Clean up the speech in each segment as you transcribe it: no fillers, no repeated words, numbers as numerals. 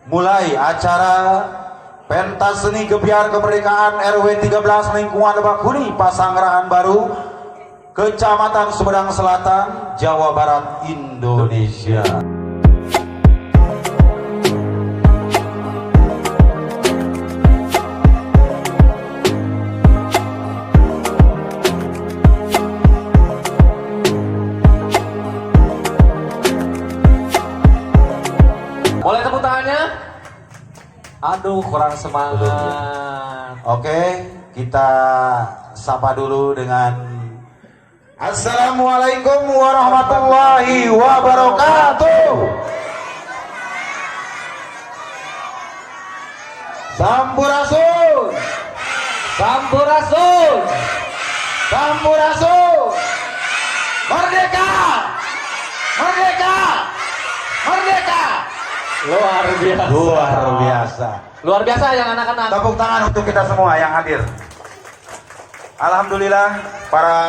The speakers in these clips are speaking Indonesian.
mulai acara pentas seni gebiar kemerdekaan RW 13 lingkungan Lebak Huni Pasanggerahan Baru, Kecamatan Sumedang Selatan, Jawa Barat, Indonesia. Boleh tepuk tangannya? Aduh, kurang semangat. Oke, kita sapa dulu dengan Assalamualaikum warahmatullahi wabarakatuh. Sampurasun, Sampurasun. Sampurasun, merdeka, merdeka, merdeka. Luar biasa. Luar biasa. Luar biasa yang anak-anak. Tepuk tangan untuk kita semua yang hadir. Alhamdulillah, para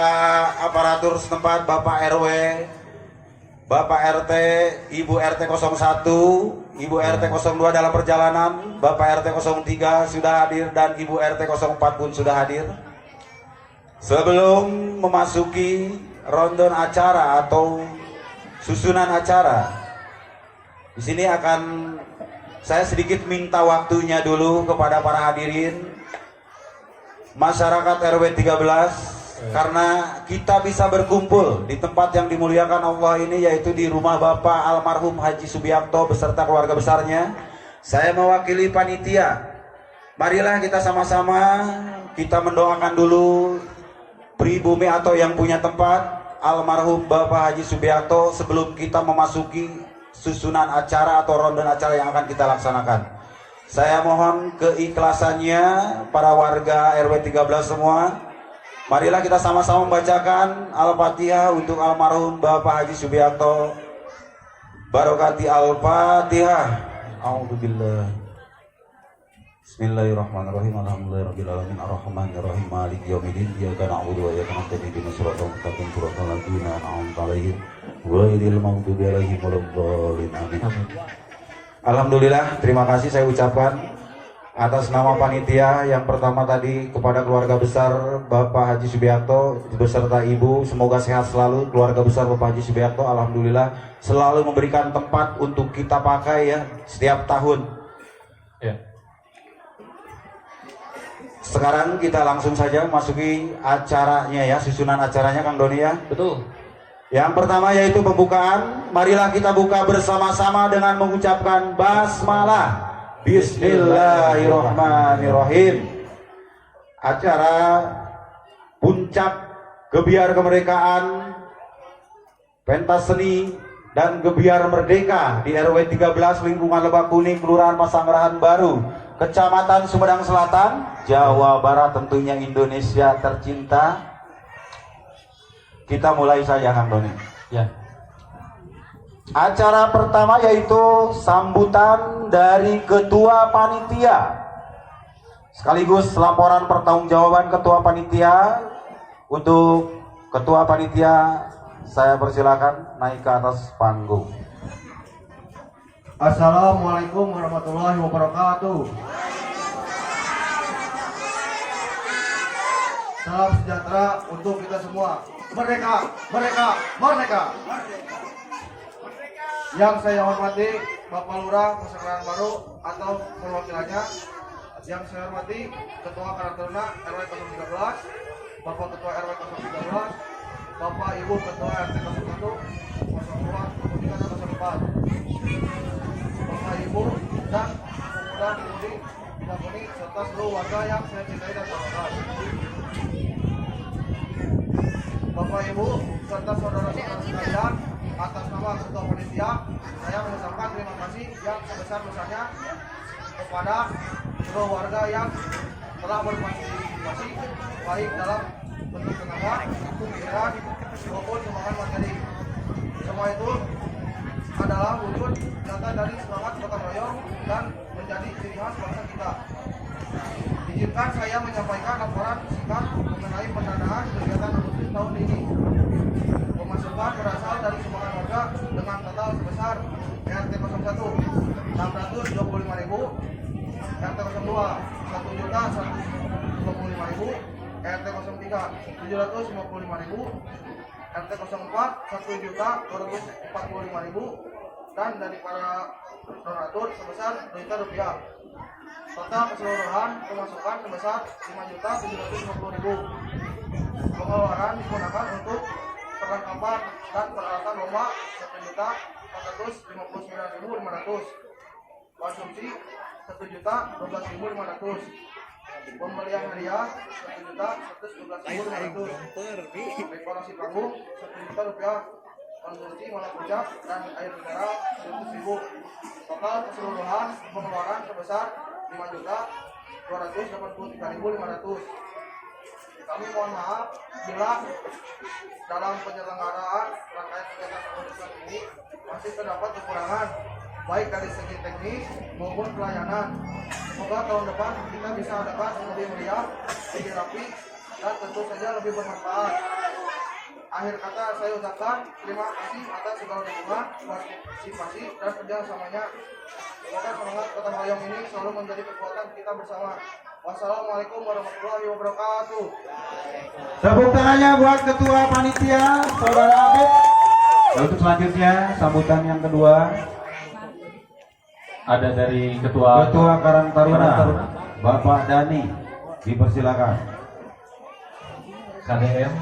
aparatur setempat, Bapak RW, Bapak RT, Ibu RT 01, Ibu RT 02 dalam perjalanan, Bapak RT 03 sudah hadir, dan Ibu RT 04 pun sudah hadir. Sebelum memasuki rundown acara atau susunan acara, di sini akan saya sedikit minta waktunya dulu kepada para hadirin masyarakat RW 13, karena kita bisa berkumpul di tempat yang dimuliakan Allah ini, yaitu di rumah Bapak almarhum Haji Subiakto beserta keluarga besarnya. Saya mewakili panitia. Marilah kita sama-sama kita mendoakan dulu pribumi atau yang punya tempat almarhum Bapak Haji Subiakto sebelum kita memasuki susunan acara atau ronde acara yang akan kita laksanakan. Saya mohon keikhlasannya para warga RW 13 semua. Marilah kita sama-sama membacakan Al-Fatihah untuk almarhum Bapak Haji Subiakto. Barokati Al-Fatihah. A'udzubillah. Bismillahirrahmanirrahim. Alhamdulillahirabbil alamin arrahmanirrahim maliki yaumiddin iyyaka na'budu wa iyyaka nasta'in ihdinas siratal mustaqim siratal ladzina an'amta 'alaihim ghairil maghdubi 'alaihim waladdallin. Amin. Alhamdulillah, terima kasih saya ucapkan atas nama panitia. Yang pertama tadi kepada keluarga besar Bapak Haji Subiakto beserta Ibu, semoga sehat selalu. Keluarga besar Bapak Haji Subiakto alhamdulillah selalu memberikan tempat untuk kita pakai ya setiap tahun. Ya. Sekarang kita langsung saja masuki acaranya ya, susunan acaranya Kang Doni ya. Betul. Yang pertama yaitu pembukaan. Marilah kita buka bersama-sama dengan mengucapkan basmalah. Bismillahirrahmanirrahim. Acara puncak gebiar kemerdekaan, pentas seni dan gebiar merdeka di RW 13 lingkungan Lebak Kuning, Kelurahan Pasanggerahan Baru, Kecamatan Sumedang Selatan, Jawa Barat, tentunya Indonesia tercinta. Kita mulai saja Kang Doni. Ya. Acara pertama yaitu sambutan dari Ketua Panitia, sekaligus laporan pertanggungjawaban Ketua Panitia. Untuk Ketua Panitia saya persilakan naik ke atas panggung. Assalamualaikum warahmatullahi wabarakatuh. Salam sejahtera untuk kita semua. Merdeka, merdeka, merdeka. Yang saya hormati Bapak Lurah Pasanggerahan Baru atau perwakilannya. Yang saya hormati Ketua Karang Taruna RW 013, Bapak Ketua RW 013, Bapak Ibu Ketua RT 01, 02, 03, dan 04. Bapak Ibu dan pemuda pemudi Lebak Kuning serta seluruh warga yang saya cintai dan banggakan. Bapak Ibu serta saudara-saudara sekalian, atas nama Ketua Panitia saya mengucapkan terima kasih yang sebesar-besarnya kepada seluruh warga yang telah berpartisipasi baik dalam bentuk tenaga, pikiran maupun sumbangan materi. Semua itu adalah wujud nyata dari semangat gotong royong dan menjadi ciri khas bangsa kita. Izinkan saya menyampaikan laporan singkat mengenai pendanaan kegiatan Agustus tahun ini. Pemasukan berasal dari sumbangan warga dengan total sebesar RT 01 625 125.000. RT 02 1.125.000. RT 03 755.000. RT 04 1.245.000. Dan dari para donatur sebesar Rp2. Total keseluruhan pemasukan sebesar Rp5.750.000. Pengeluaran digunakan untuk perlengkapan dan peralatan lomba Rp1.459.500. Konsumsi Rp1.012.500. Pembelian hadiah Rp1.112.500. Dekorasi panggung Rp1 juta. Konsumsi malam puncak dan air mineral Rp100.000. Total keseluruhan pengeluaran sebesar Rp5.283.500. Kami mohon maaf bila dalam penyelenggaraan rangkaian kegiatan pemeriksaan ini masih terdapat kekurangan baik dari segi teknis maupun pelayanan. Semoga tahun depan kita bisa adakan lebih meriah, lebih rapi, dan tentu saja lebih bermanfaat. Akhir kata saya ucapkan terima kasih atas segala dukungan, partisipasi, dan kerjasamanya. Semoga semangat gotong royong ini selalu menjadi kekuatan kita bersama. Wassalamualaikum warahmatullahi wabarakatuh. Tepuk tangannya buat ketua panitia Saudara Abed. Untuk selanjutnya sambutan yang kedua Ada dari ketua Karang Taruna Bapak Dani, dipersilakan. KDM.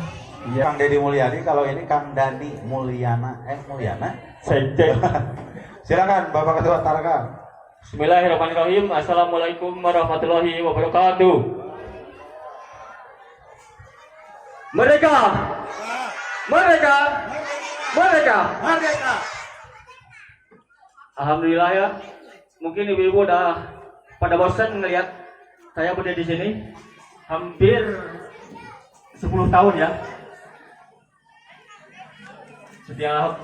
Iya, Kang Dedi Mulyadi. Kalau ini Kang Dani Mulyana, Mulyana. Sekjen. Silakan Bapak Ketua Targa. Bismillahirrahmanirrahim. Assalamualaikum warahmatullahi wabarakatuh. Merdeka! Merdeka! Merdeka! Merdeka! Alhamdulillah ya. Mungkin ibu-ibu udah pada bosan melihat saya berdiri di sini hampir 10 tahun ya. Setiap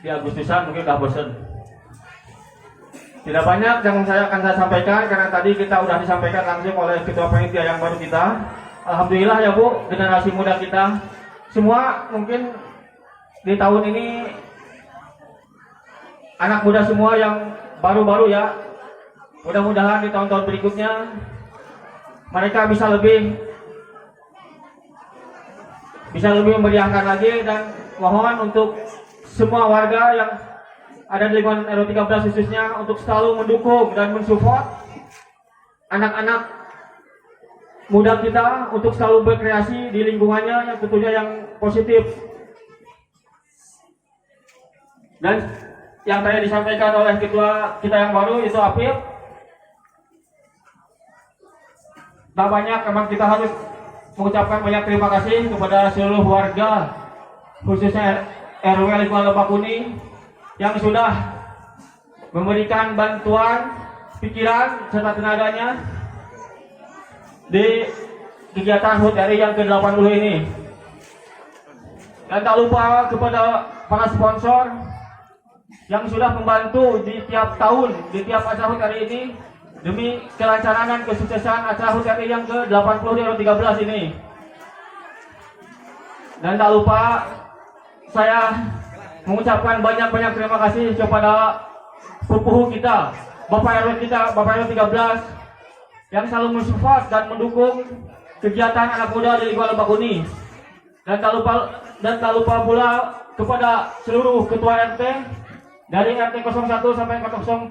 di Agustusan mungkin udah bosan. Tidak banyak yang akan saya sampaikan karena tadi kita sudah disampaikan langsung oleh ketua panitia yang baru kita. Alhamdulillah ya Bu, generasi muda kita semua mungkin di tahun ini anak muda semua yang baru-baru ya. Mudah-mudahan di tahun-tahun berikutnya mereka bisa lebih memeriahkan lagi, dan mohon untuk semua warga yang ada di lingkungan RW 13 khususnya untuk selalu mendukung dan mensupport anak-anak muda kita untuk selalu berkreasi di lingkungannya yang tentunya yang positif. Dan yang tadi disampaikan oleh ketua kita yang baru itu Apil, tak banyak, memang kita harus mengucapkan banyak terima kasih kepada seluruh warga khususnya RW lingkungan Lebak Kuning yang sudah memberikan bantuan pikiran serta tenaganya di kegiatan HUT RI yang ke-80 ini. Dan tak lupa kepada para sponsor yang sudah membantu di tiap tahun, di tiap acara HUT RI ini demi kelancaran dan kesuksesan acara HUT RI yang ke-80 di RW 13 ini. Dan tak lupa saya mengucapkan banyak-banyak terima kasih kepada sepupu kita, Bapak RW kita, Bapak RW 13 yang selalu mensupport dan mendukung kegiatan anak muda di lingkungan Lebak Kuning. Dan tak lupa pula kepada seluruh ketua RT dari RT 01 sampai 04.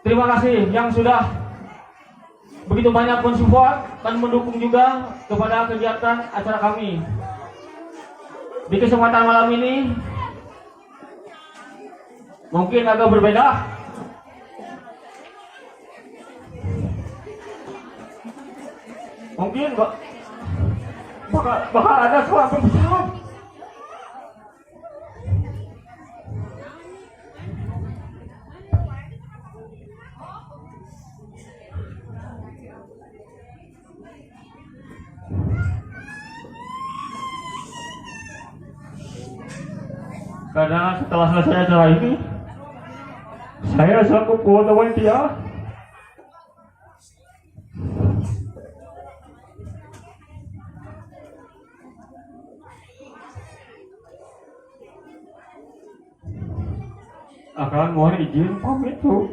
Terima kasih yang sudah begitu banyak mensupport dan mendukung juga kepada kegiatan acara kami. Di kesempatan malam ini mungkin agak berbeda. Mungkin bakal ada suara perpecahan. Karena setelah selesai acara ini, saya selaku ketua panitia akan mohon izin pamit tuh.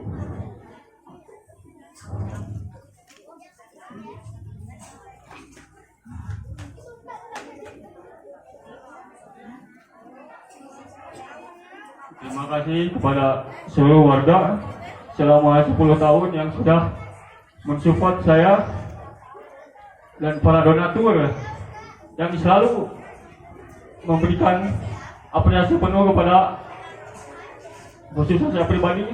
Terima kasih kepada seluruh warga selama 10 tahun yang sudah mensupport saya dan para donatur yang selalu memberikan apresiasi penuh kepada khususnya saya pribadi.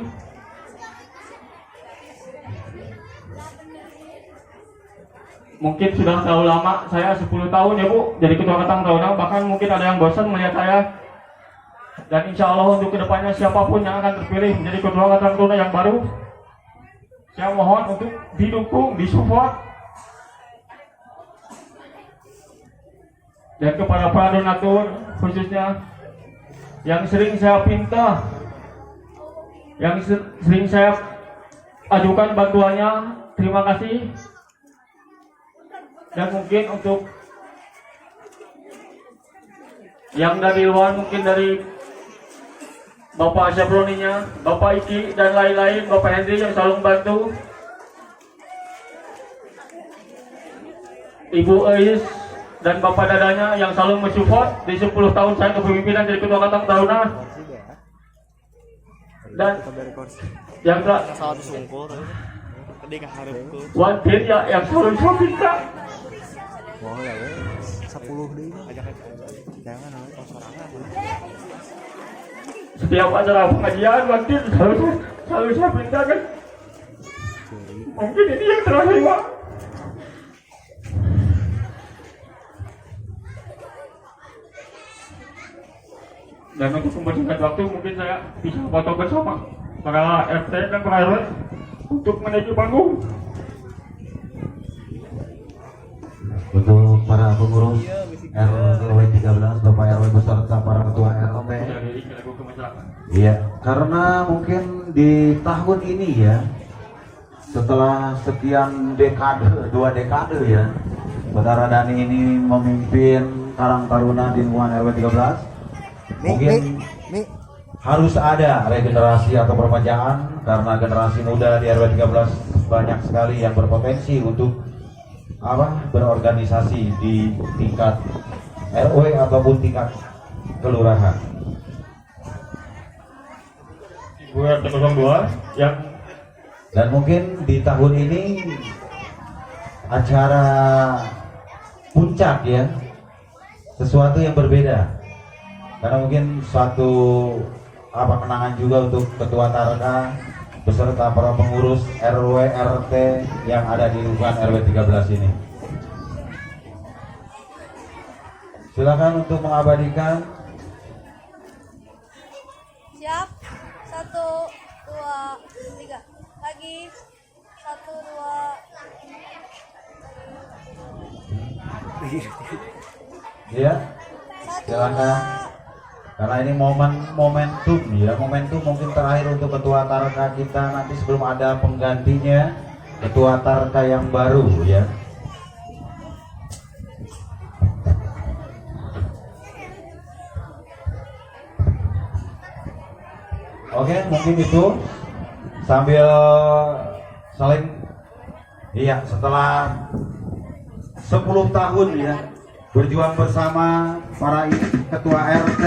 Mungkin sudah terlalu lama saya 10 tahun ya Bu jadi ketua Karang Taruna, bahkan mungkin ada yang bosan melihat saya. Dan insya Allah untuk kedepannya siapapun yang akan terpilih menjadi ketua Karang Taruna yang baru, saya mohon untuk didukung, disupport. Dan kepada para donatur khususnya yang sering saya pinta, yang sering saya ajukan bantuannya, terima kasih. Dan mungkin untuk yang dari luar, mungkin dari Bapak Syabroninya, Bapak Iki dan lain-lain, Bapak Hendri yang selalu membantu, Ibu Eis dan Bapak Dadanya yang selalu mensupport di 10 tahun saya kepemimpinan jadi ketua Karang Taruna. Dan yang Wantir ya yang selalu saya minta. Setiap acara pengajian Wantir selalu saya minta kan. Mungkin ini yang terakhir Pak. Dan untuk membersihkan waktu mungkin saya bisa foto bersama para RT dan para RW untuk menuju panggung. Untuk para pengurus RW 13, Bapak RW beserta para ketua RT. Iya, karena mungkin di tahun ini ya, setelah sekian dekade, 2 dekade ya, Saudara Dani ini memimpin Karang Taruna di lingkungan RW 13. Mungkin harus ada regenerasi atau perpanjangan karena generasi muda di RW 13 banyak sekali yang berpotensi untuk berorganisasi di tingkat RW ataupun tingkat kelurahan. Ibu RT 02 yang dan mungkin di tahun ini acara puncak ya, sesuatu yang berbeda. Karena mungkin suatu kenangan juga untuk ketua Tarka beserta para pengurus RW RT yang ada di lingkungan RW 13 ini. Silakan untuk mengabadikan. Siap. 1, 2, 3. Lagi. 1, 2. Ya. Silakan. Karena ini momentum ya, momentum mungkin terakhir untuk ketua Tarka kita nanti sebelum ada penggantinya, ketua Tarka yang baru ya. Oke, mungkin itu sambil saling iya setelah 10 tahun ya berjuang bersama para ketua RT,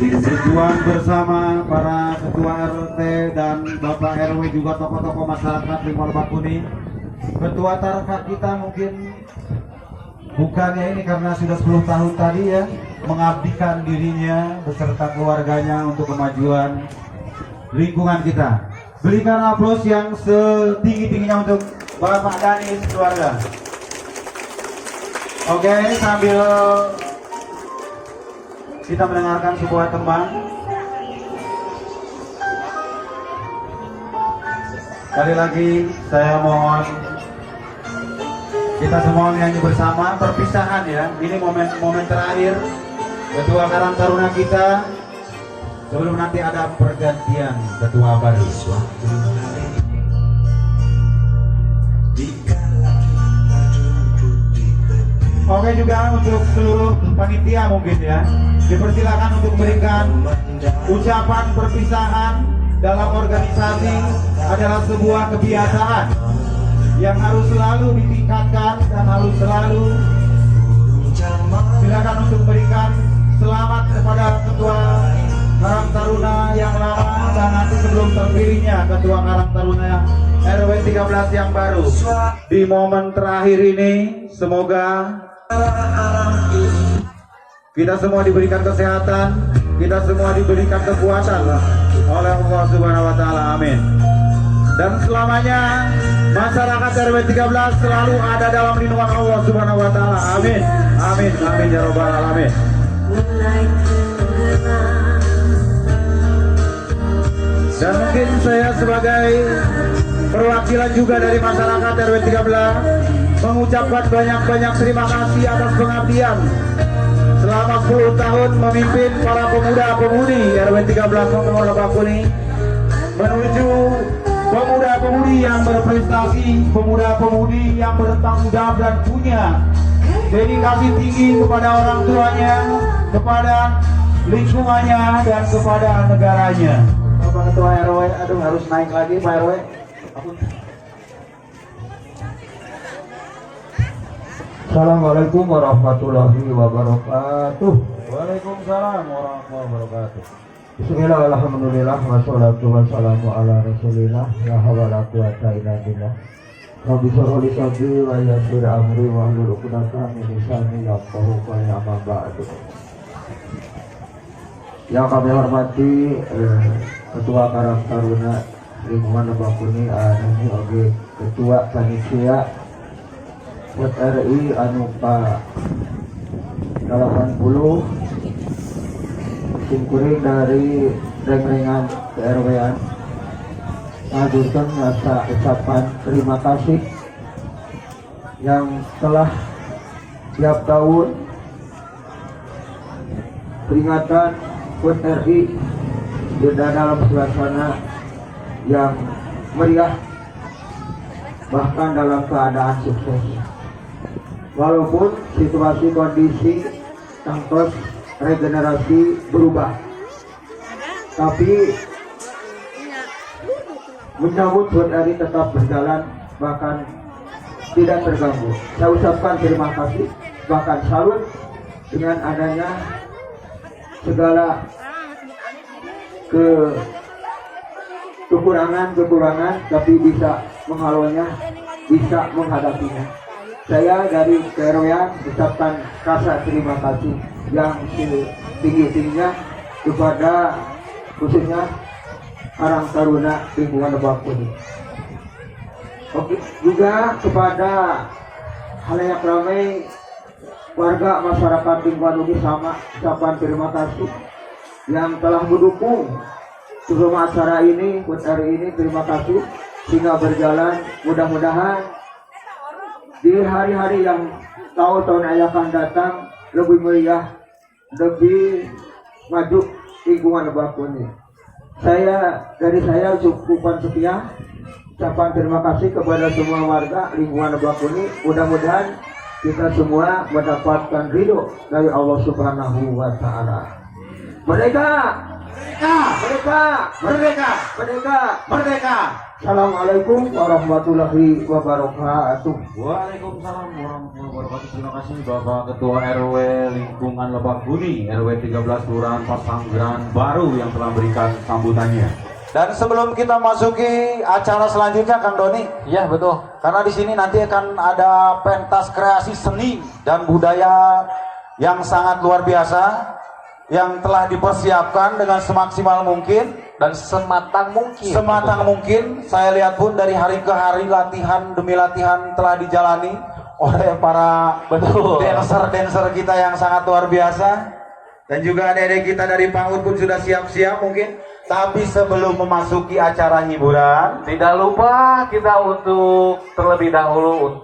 berjuang bersama para ketua RT dan Bapak RW juga tokoh-tokoh masyarakat di Batu. Ketua Tarka kita mungkin bukannya ini karena sudah 10 tahun tadi ya mengabdikan dirinya beserta keluarganya untuk kemajuan lingkungan kita. Berikan aplaus yang setinggi-tingginya untuk Bapak Dani keluarga. Oke, sambil kita mendengarkan sebuah tembang. Sekali lagi saya mohon kita semua nyanyi bersama perpisahan ya. Ini momen terakhir ketua Karang Taruna kita sebelum nanti ada pergantian ketua baru. Oke, juga untuk seluruh panitia mungkin ya dipersilakan untuk memberikan ucapan perpisahan dalam organisasi adalah sebuah kebiasaan yang harus selalu ditingkatkan dan harus selalu. Silakan untuk berikan selamat kepada Ketua Karang Taruna yang lama dan nanti sebelum terpilihnya Ketua Karang Taruna yang RW 13 yang baru. Di momen terakhir ini semoga kita semua diberikan kesehatan, kita semua diberikan kekuatan oleh Allah Subhanahu wa taala. Amin. Dan selamanya masyarakat RW 13 selalu ada dalam lindungan Allah Subhanahu wa taala. Amin. Amin. Amin ya rabbal alamin. Dan mungkin saya sebagai perwakilan juga dari masyarakat RW 13 mengucapkan banyak-banyak terima kasih atas pengabdian selama 10 tahun memimpin para pemuda-pemudi RW 13 Kampung Lebakuni menuju pemuda-pemudi yang berprestasi, pemuda-pemudi yang bertanggung jawab dan punya dedikasi tinggi kepada orang tuanya, kepada lingkungannya dan kepada negaranya. Bapak Ketua RW, aduh harus naik lagi Pak RW. Assalamualaikum warahmatullahi wabarakatuh. Waalaikumsalam warahmatullahi wabarakatuh. Bismillah, alhamdulillah, wassalatu wassalamu ala rasulillah, la hawla la quwata illa billah. Rabbi shrah li sadri wa yassir amri wa hlul 'uqdatam min lisani yafqahu qawli, amma ba'du. Yang kami hormati Ketua Karang Taruna Lingkungan Lebakuni ini oge Ketua Panitia RI anu Pak 80 simkuring dari reng-rengan KRW-an ngaturkeun rasa ucapan terima kasih yang telah tiap tahun peringatan HUT RI dalam suasana yang meriah bahkan dalam keadaan sukses. Walaupun situasi kondisi tangkos regenerasi berubah, tapi menyambut HUT RI tetap berjalan bahkan tidak terganggu. Saya ucapkan terima kasih, bahkan salut dengan adanya segala kekurangan, tapi bisa menghalaunya, bisa menghadapinya. Saya dari KRW-an ucapkan rasa terima kasih yang setinggi-tingginya kepada khususnya Karang Taruna Lingkungan Lebakuni. Oke, juga kepada halayak ramai warga masyarakat lingkungan ini sama ucapan terima kasih yang telah mendukung sebelum acara ini, HUT RI ini. Terima kasih sehingga berjalan, mudah-mudahan di hari-hari yang tahun-tahun yang akan datang lebih meriah, lebih maju lingkungan Lebakuni. Dari saya cukupan sekian. Ucapan terima kasih kepada semua warga lingkungan Lebakuni. Mudah-mudahan kita semua mendapatkan ridho dari Allah Subhanahu wa taala. Merdeka! Merdeka! Merdeka! Merdeka! Merdeka! Assalamualaikum warahmatullahi wabarakatuh. Waalaikumsalam warahmatullahi wabarakatuh. Terima kasih Bapak Ketua RW Lingkungan Lebakuni RW 13 Kelurahan Pasanggeran Baru yang telah memberikan sambutannya. Dan sebelum kita masuki acara selanjutnya, Kang Doni. Iya betul. Karena di sini nanti akan ada pentas kreasi seni dan budaya yang sangat luar biasa yang telah dipersiapkan dengan semaksimal mungkin Dan sematang mungkin. Sematang mungkin. Saya lihat pun dari hari ke hari latihan demi latihan telah dijalani oleh para dancer kita yang sangat luar biasa. Dan juga adik-adik kita dari PAUD pun sudah siap-siap mungkin. Tapi sebelum memasuki acara hiburan, Tidak lupa kita untuk terlebih dahulu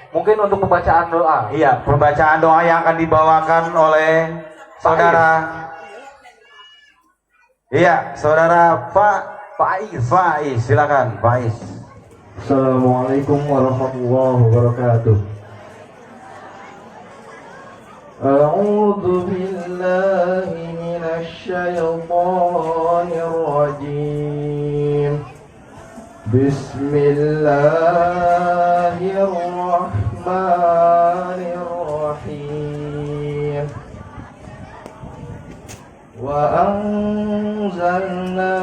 mungkin untuk pembacaan doa. iya, pembacaan doa yang akan dibawakan oleh saudara. Iya, saudara Faiz, silakan Faiz. Assalamualaikum warahmatullahi wabarakatuh. A'udzu billahi minasy syaithanir rajim. Bismillahirrahmanirrahim. Wa anzalna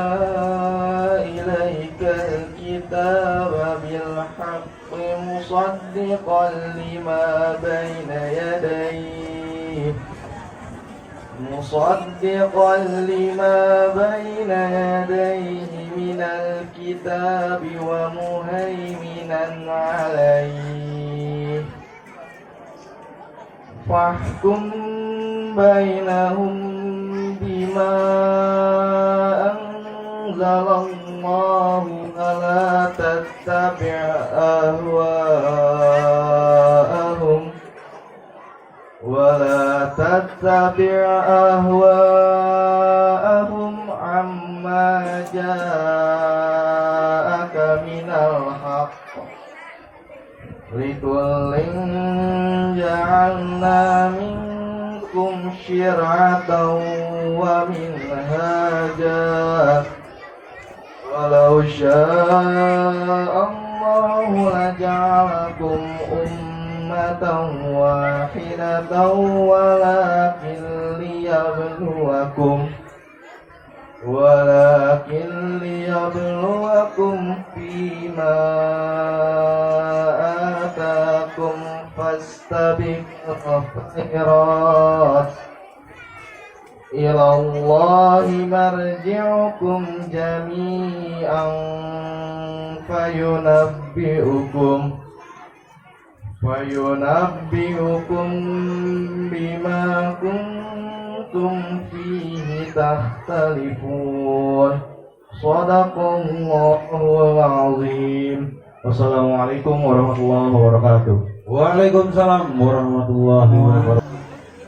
ilaikal kitaba bil haqqi musaddiqan lima baina yadayhi minal kitabi wa muhaiminan alaihi fahkum bainahum bima anzalallahu la tattabi' ahwa'ahum ولا تتبع أهواءهم عما جاءك من الحق لكل جعلنا منكم شرعة ومنهاجا ولو شاء الله لجعلكم أمة واحدة ولكن ليبلوكم فيما آتاكم فاستبقوا الخيرات إلى الله مرجعكم جميعا فينبئكم بما كنتم فيه تختلفون صدق الله العظيم. Wassalamualaikum warahmatullahi wabarakatuh. Waalaikumsalam warahmatullahi wabarakatuh.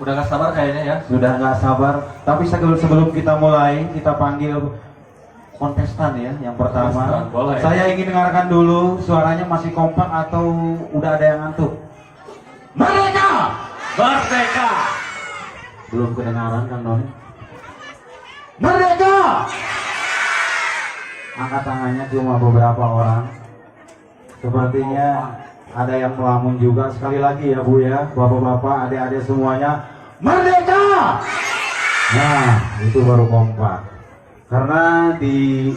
Udah gak sabar kayaknya ya. Sudah nggak sabar. Tapi sebelum kita mulai, kita panggil kontestan ya yang pertama. Kontestan, boleh. Saya ingin dengarkan dulu suaranya masih kompak atau udah ada yang ngantuk. Merdeka! Merdeka! Belum kedengaran Kang Noni. Merdeka! Angkat tangannya cuma beberapa orang. Sepertinya ada yang melamun juga. Sekali lagi ya Bu ya, bapak-bapak, adik-adik semuanya, merdeka! Nah, itu baru kompak. Karena di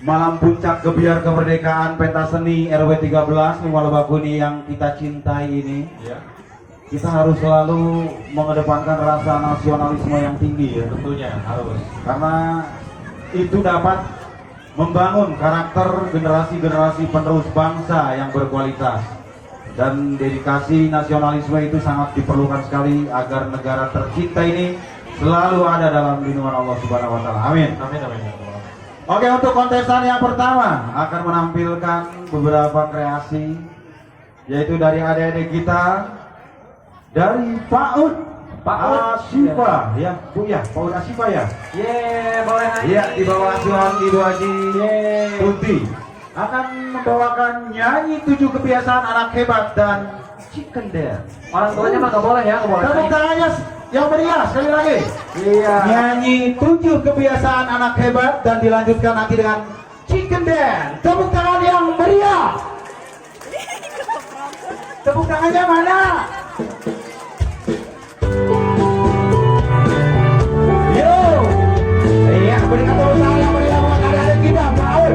malam puncak gebiar kemerdekaan pentas seni RW 13 Limalabakuni yang kita cintai ini, Ya, kita harus selalu mengedepankan rasa nasionalisme yang tinggi ya. tentunya harus. Karena itu dapat membangun karakter generasi-generasi penerus bangsa yang berkualitas. Dan dedikasi nasionalisme itu sangat diperlukan sekali agar negara tercinta ini selalu ada dalam lindungan Allah Subhanahu wa taala. Amin. Amin, amin. Oke, untuk kontestan yang pertama akan menampilkan beberapa kreasi, yaitu dari adik-adik kita dari PAUD Asyifa ya Bu ya, PAUD Asyifa ya. Yeay, boleh nyanyi. Iya, di bawah asuhan Ibu Haji Tuti akan membawakan nyanyi 7 kebiasaan anak hebat dan Chicken Dance. Orang tuanya mah gak boleh ya, gak boleh. Tepuk tangannya yang meriah sekali lagi. Iya. Nyanyi 7 kebiasaan anak hebat dan dilanjutkan nanti dengan Chicken Dance. Tepuk tangan yang meriah. Tepuk tangannya mana? Yo. Iya, berikan tepuk tangan yang meriah buat adik-adik kita, Paul.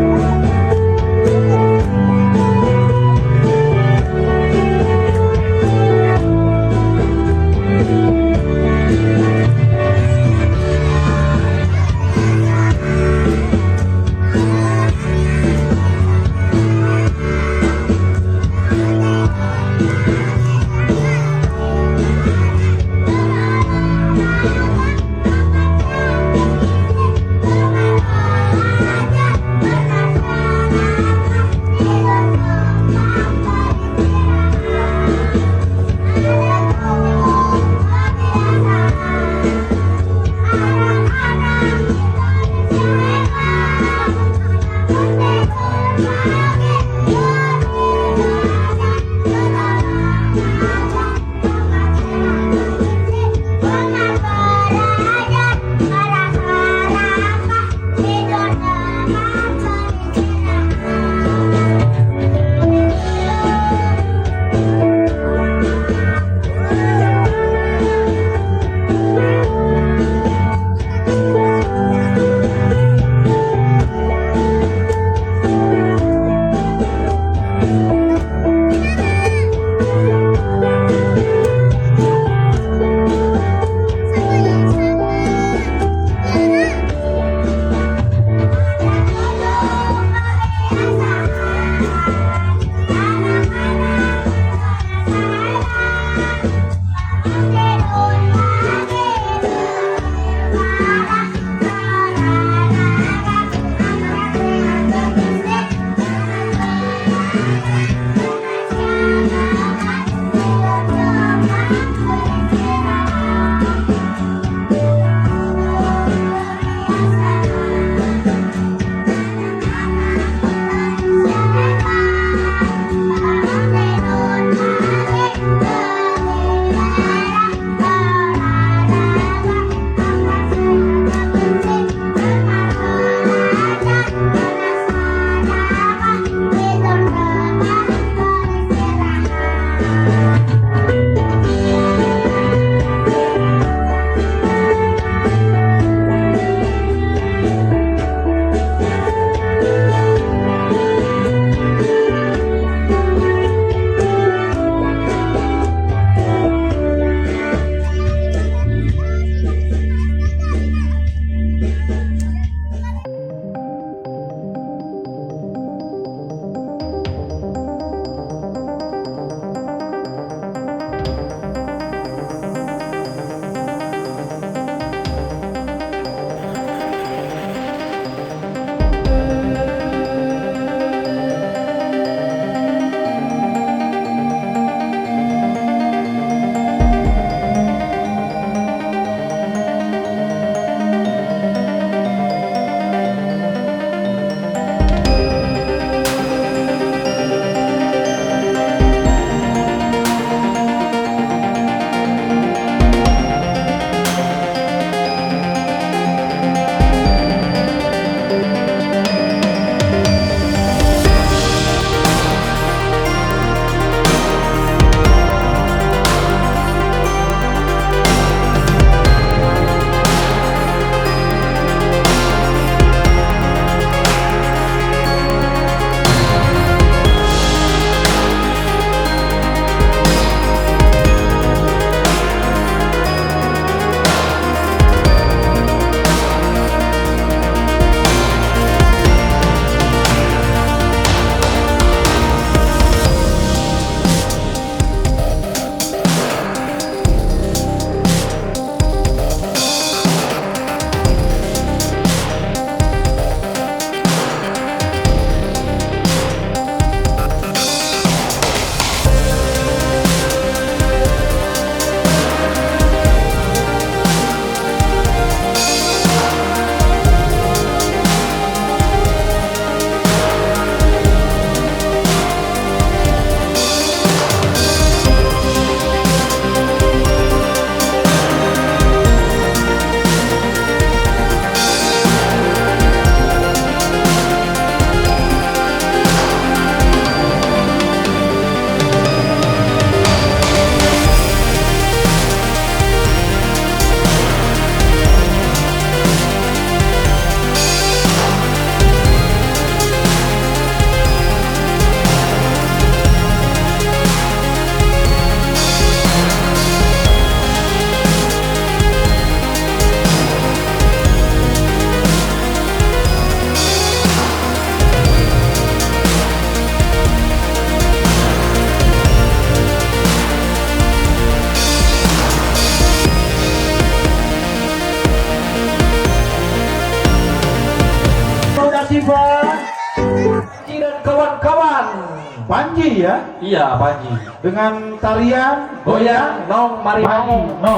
Panji ya, Iya, Panji. dengan tarian Goyang, nong, mari Panji, nong. no.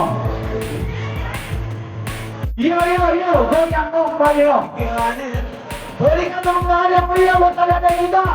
Yo, goyang dong, Panji, no. Berikan tepuk tangan yang meriah buat kalian yang kita.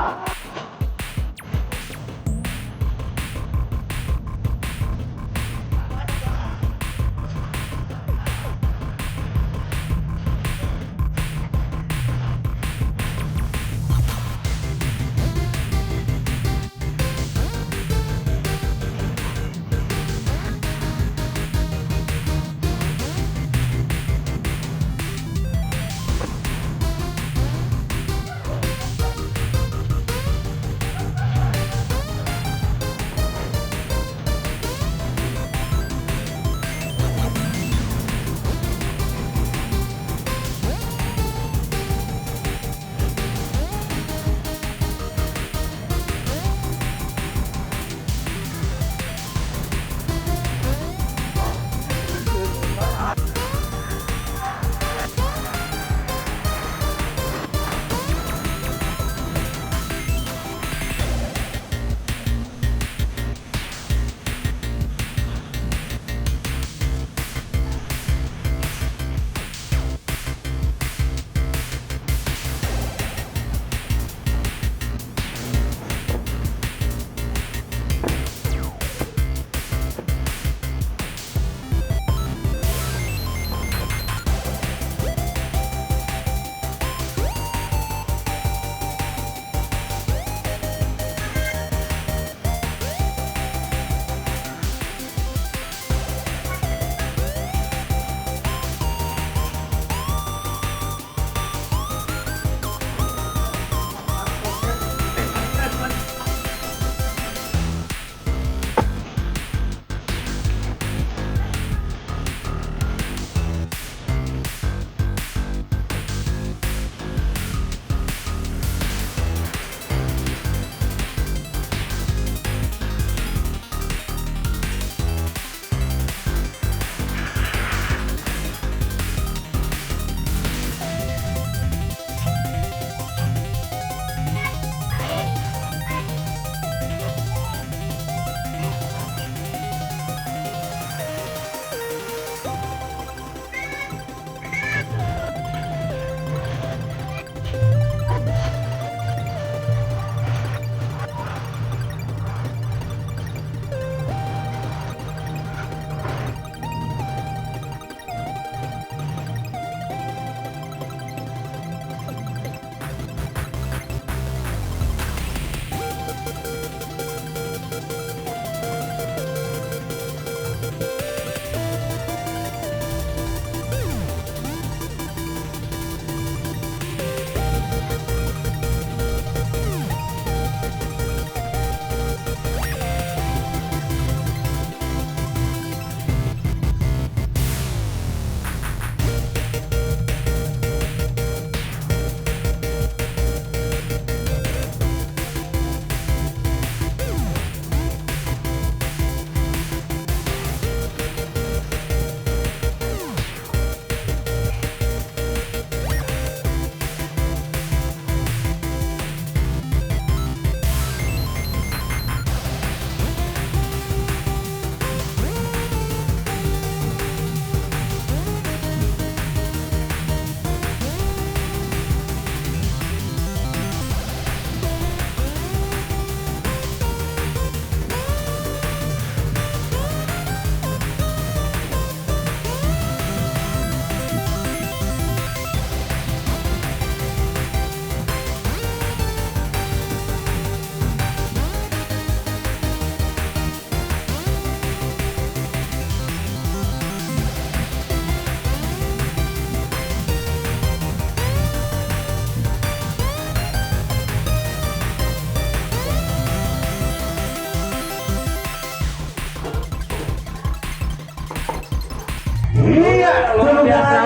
Iya, luar biasa.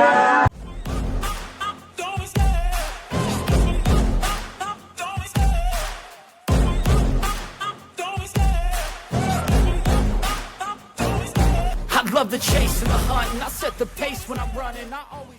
I love the chase and the hunt, and I set the pace when I'm running. I always